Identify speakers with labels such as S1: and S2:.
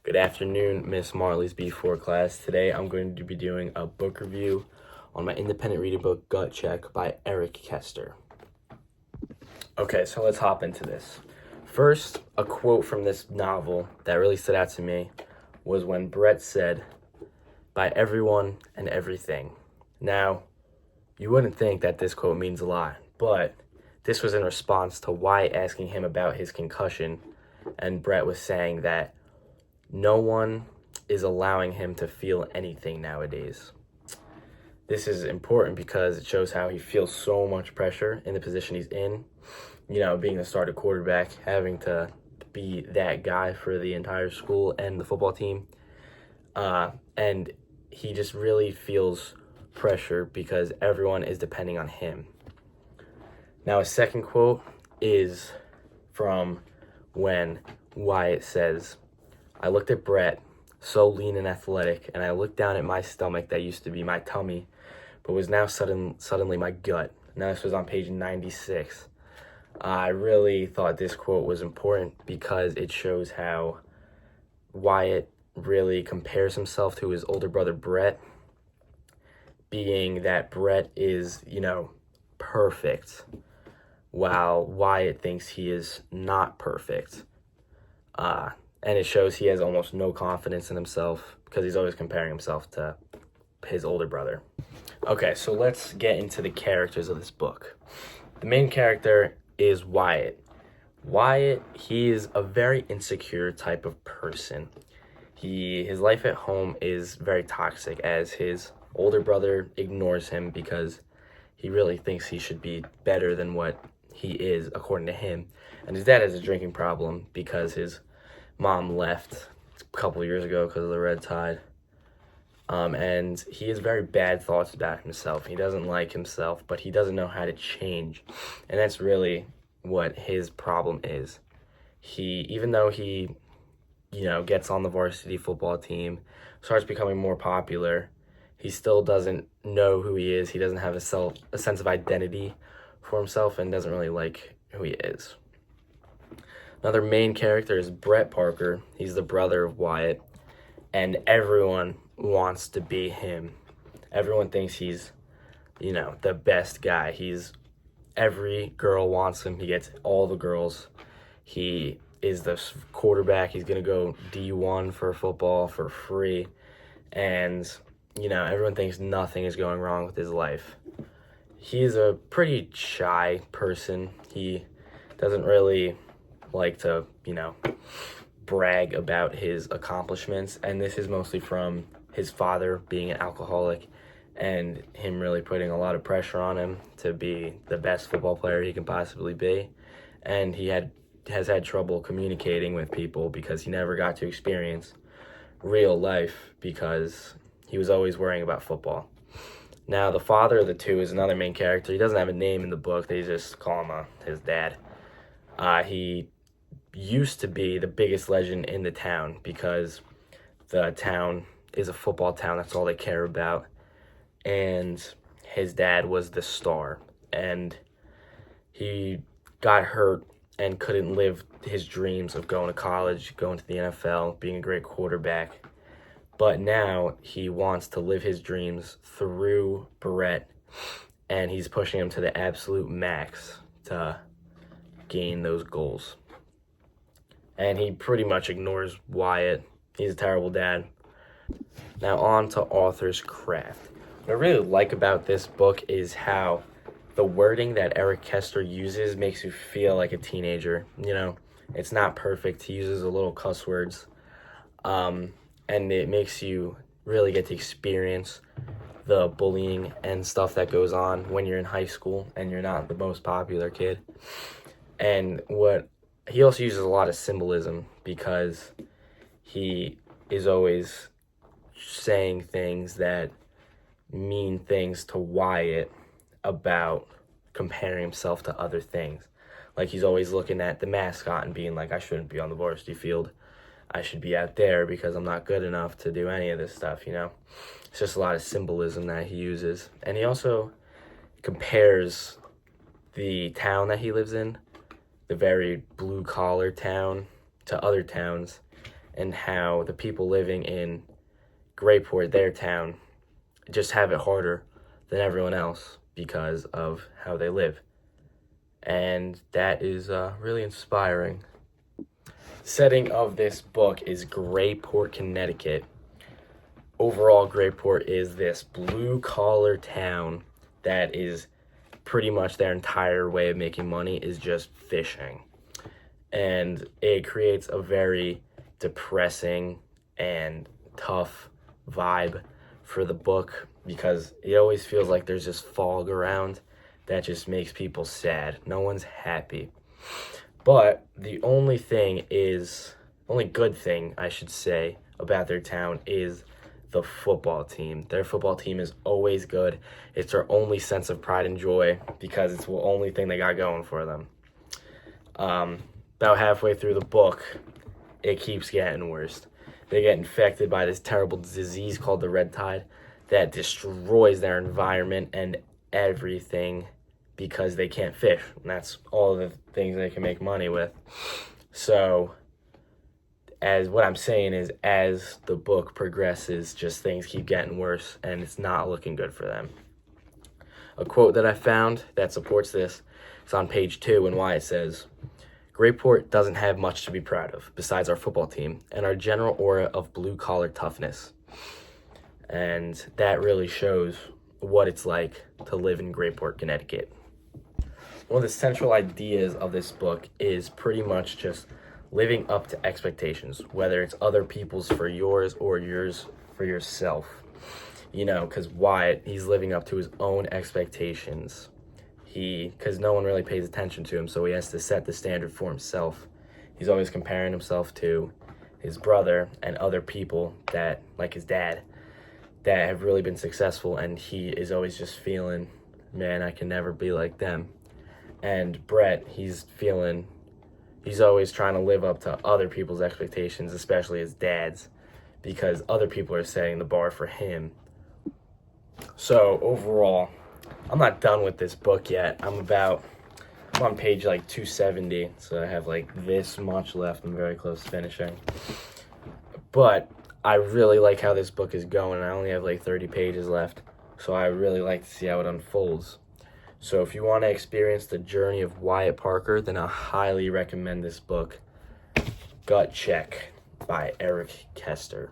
S1: Good afternoon, Miss Marley's B4 class. Today I'm going to be doing a book review on my independent reading book, Gut Check by Kester. Okay, so let's hop into this. First, a quote from this novel that really stood out to me was when Brett said, "By everyone and everything." Now, you wouldn't think that this quote means a lot, but this was in response to Wyatt asking him about his concussion, and Brett was saying that no one is allowing him to feel anything nowadays. This is important because it shows how he feels so much pressure in the position he's in. You know, being the starter quarterback, having to be that guy for the entire school and the football team. And he just really feels pressure because everyone is depending on him. Now, a second quote is from when Wyatt says, "I looked at Brett, so lean and athletic, and I looked down at my stomach that used to be my tummy, but was now suddenly my gut." Now, this was on page 96. I really thought this quote was important because it shows how Wyatt really compares himself to his older brother Brett, being that Brett is, perfect, while Wyatt thinks he is not perfect. And it shows he has almost no confidence in himself because he's always comparing himself to his older brother. Okay, so let's get into the characters of this book. The main character is Wyatt. Wyatt, he is a very insecure type of person. His life at home is very toxic as his older brother ignores him because he really thinks he should be better than what he is, according to him. And his dad has a drinking problem because his mom left a couple of years ago because of the red tide. And he has very bad thoughts about himself. He doesn't like himself, but he doesn't know how to change. And that's really what his problem is. Even though he, gets on the varsity football team, starts becoming more popular, he still doesn't know who he is. He doesn't have a sense of identity for himself and doesn't really like who he is. Another main character is Brett Parker. He's the brother of Wyatt, and everyone wants to be him. Everyone thinks he's, the best guy. Every girl wants him. He gets all the girls. He is the quarterback. He's going to go D1 for football for free. And, everyone thinks nothing is going wrong with his life. He's a pretty shy person. He doesn't really like to, brag about his accomplishments. And this is mostly from his father being an alcoholic and him really putting a lot of pressure on him to be the best football player he can possibly be. And he has had trouble communicating with people because he never got to experience real life because he was always worrying about football. Now, the father of the two is another main character. He doesn't have a name in the book. They just call him his dad. He used to be the biggest legend in the town because the town is a football town. That's all they care about. And his dad was the star. And he got hurt and couldn't live his dreams of going to college, going to the NFL, being a great quarterback. But now he wants to live his dreams through Brett, and he's pushing him to the absolute max to gain those goals. And he pretty much ignores Wyatt. He's a terrible dad. Now on to author's craft. What I really like about this book is how the wording that Kester uses makes you feel like a teenager. It's not perfect. He uses a little cuss words. And it makes you really get to experience the bullying and stuff that goes on when you're in high school and you're not the most popular kid. And he also uses a lot of symbolism because he is always saying things that mean things to Wyatt about comparing himself to other things. Like he's always looking at the mascot and being like, "I shouldn't be on the varsity field. I should be out there because I'm not good enough to do any of this stuff." It's just a lot of symbolism that he uses. And he also compares the town that he lives in, the very blue-collar town, to other towns. and how the people living in Grayport, their town, just have it harder than everyone else because of how they live. And that is really inspiring. Setting of this book is Grayport, Connecticut. Overall, Grayport is this blue-collar town that is pretty much their entire way of making money is just fishing. And it creates a very depressing and tough vibe for the book because it always feels like there's this fog around that just makes people sad. No one's happy. But the only good thing, I should say, about their town is the football team. Their football team is always good. It's their only sense of pride and joy because it's the only thing they got going for them. About halfway through the book, it keeps getting worse. They get infected by this terrible disease called the red tide that destroys their environment and everything because they can't fish. And that's all the things they can make money with. So, as what I'm saying is, as the book progresses, just things keep getting worse and it's not looking good for them. A quote that I found that supports this is on page 2 and why it says, "Grayport doesn't have much to be proud of besides our football team and our general aura of blue-collar toughness." And that really shows what it's like to live in Grayport, Connecticut. One of the central ideas of this book is pretty much just living up to expectations, whether it's other people's for yours or yours for yourself. Because Wyatt, he's living up to his own expectations. Because no one really pays attention to him, so he has to set the standard for himself. He's always comparing himself to his brother and other people that, like his dad, that have really been successful, and he is always just feeling, man, I can never be like them. And Brett, he's always trying to live up to other people's expectations, especially his dad's, because other people are setting the bar for him. So overall, I'm not done with this book yet. I'm on page 270, so I have this much left. I'm very close to finishing. But I really like how this book is going. I only have 30 pages left, so I really like to see how it unfolds. So if you want to experience the journey of Wyatt Parker, then I highly recommend this book, Gut Check by Eric Kester.